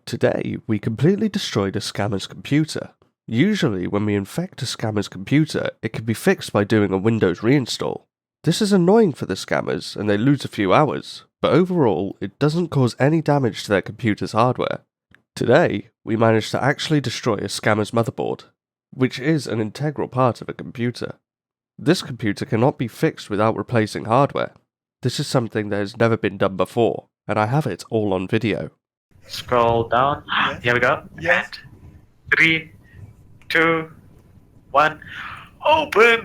Today, we completely destroyed a scammer's computer. Usually, when we infect a scammer's computer, it can be fixed by doing a Windows reinstall. This is annoying for the scammers, and they lose a few hours, but overall, it doesn't cause any damage to their computer's hardware. Today, we managed to actually destroy a scammer's motherboard, which is an integral part of a computer. This computer cannot be fixed without replacing hardware. This is something that has never been done before, and I have it all on video. Scroll down. Yes. Here we go. Yes. And 3, 2, 1. Open!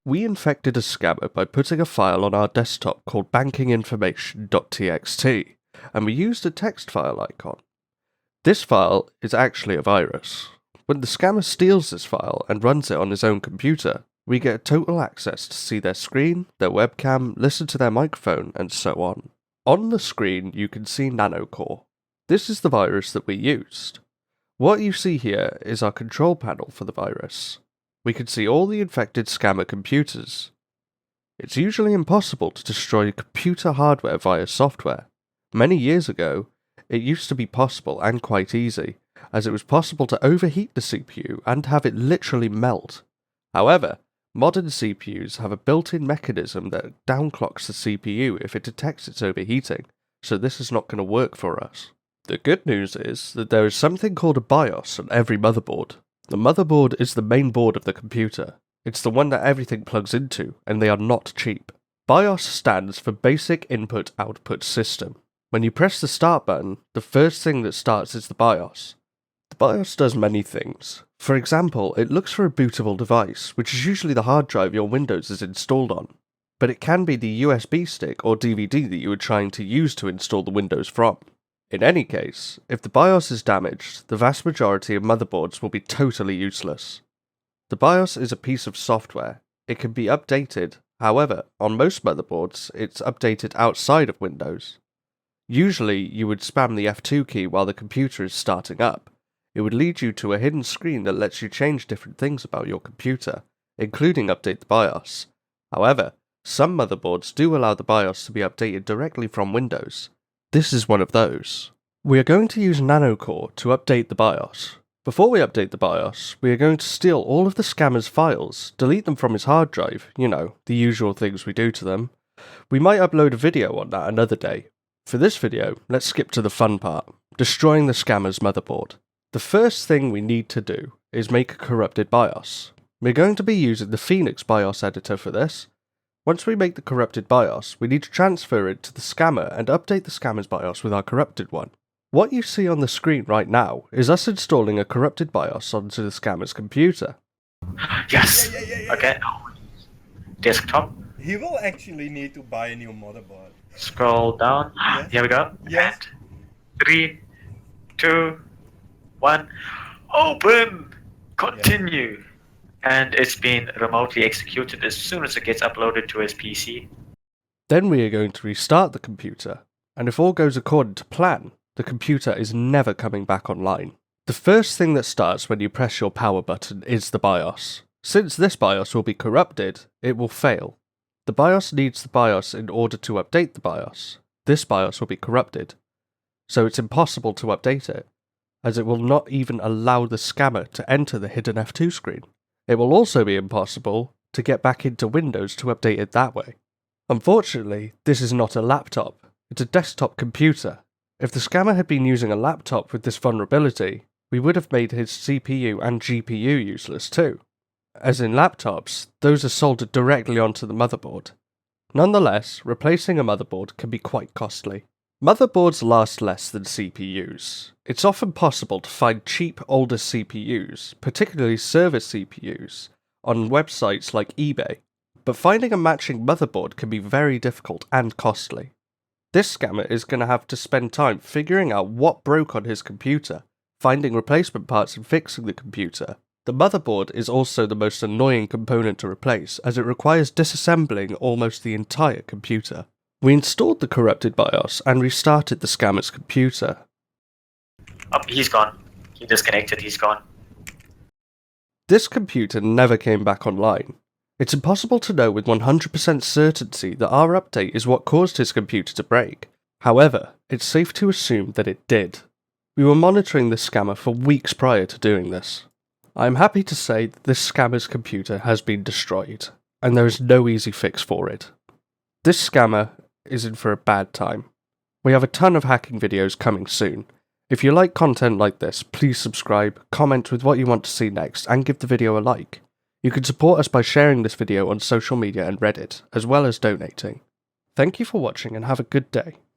We infected a scammer by putting a file on our desktop called bankinginformation.txt, and we used a text file icon. This file is actually a virus. When the scammer steals this file and runs it on his own computer, we get total access to see their screen, their webcam, listen to their microphone, and so on. On the screen, you can see Nanocore. This is the virus that we used. What you see here is our control panel for the virus. We can see all the infected scammer computers. It's usually impossible to destroy computer hardware via software. Many years ago, it used to be possible and quite easy, as it was possible to overheat the CPU and have it literally melt. However, modern CPUs have a built-in mechanism that downclocks the CPU if it detects it's overheating, so this is not going to work for us. The good news is that there is something called a BIOS on every motherboard. The motherboard is the main board of the computer. It's the one that everything plugs into, and they are not cheap. BIOS stands for Basic Input-Output System. When you press the start button, the first thing that starts is the BIOS. The BIOS does many things. For example, it looks for a bootable device, which is usually the hard drive your Windows is installed on. But it can be the USB stick or DVD that you are trying to use to install the Windows from. In any case, if the BIOS is damaged, the vast majority of motherboards will be totally useless. The BIOS is a piece of software. It can be updated, however, on most motherboards, it's updated outside of Windows. Usually, you would spam the F2 key while the computer is starting up. It would lead you to a hidden screen that lets you change different things about your computer, including update the BIOS. However, some motherboards do allow the BIOS to be updated directly from Windows. This is one of those. We are going to use Nanocore to update the BIOS. Before we update the BIOS, we are going to steal all of the scammer's files, delete them from his hard drive, the usual things we do to them. We might upload a video on that another day. For this video, let's skip to the fun part, destroying the scammer's motherboard. The first thing we need to do is make a corrupted BIOS. We're going to be using the Phoenix BIOS editor for this. Once we make the corrupted BIOS, we need to transfer it to the scammer and update the scammer's BIOS with our corrupted one. What you see on the screen right now is us installing a corrupted BIOS onto the scammer's computer. Yes! Yeah. Okay. Desktop. He will actually need to buy a new motherboard. Scroll down. Yes. Here we go. Yes. And 3, 2, 1. Open! Continue! And it's been remotely executed as soon as it gets uploaded to his PC. Then we are going to restart the computer, and if all goes according to plan, the computer is never coming back online. The first thing that starts when you press your power button is the BIOS. Since this BIOS will be corrupted, it will fail. The BIOS needs the BIOS in order to update the BIOS. This BIOS will be corrupted, so it's impossible to update it, as it will not even allow the scammer to enter the hidden F2 screen. It will also be impossible to get back into Windows to update it that way. Unfortunately, this is not a laptop, it's a desktop computer. If the scammer had been using a laptop with this vulnerability, we would have made his CPU and GPU useless too. As in laptops, those are soldered directly onto the motherboard. Nonetheless, replacing a motherboard can be quite costly. Motherboards last less than CPUs. It's often possible to find cheap older CPUs, particularly server CPUs, on websites like eBay, but finding a matching motherboard can be very difficult and costly. This scammer is going to have to spend time figuring out what broke on his computer, finding replacement parts and fixing the computer. The motherboard is also the most annoying component to replace, as it requires disassembling almost the entire computer. We installed the corrupted BIOS and restarted the scammer's computer. Oh, he's gone. He disconnected, he's gone. This computer never came back online. It's impossible to know with 100% certainty that our update is what caused his computer to break. However, it's safe to assume that it did. We were monitoring this scammer for weeks prior to doing this. I am happy to say that this scammer's computer has been destroyed, and there is no easy fix for it. This scammer is in for a bad time. We have a ton of hacking videos coming soon. If you like content like this, please subscribe, comment with what you want to see next, and give the video a like. You can support us by sharing this video on social media and Reddit, as well as donating. Thank you for watching and have a good day.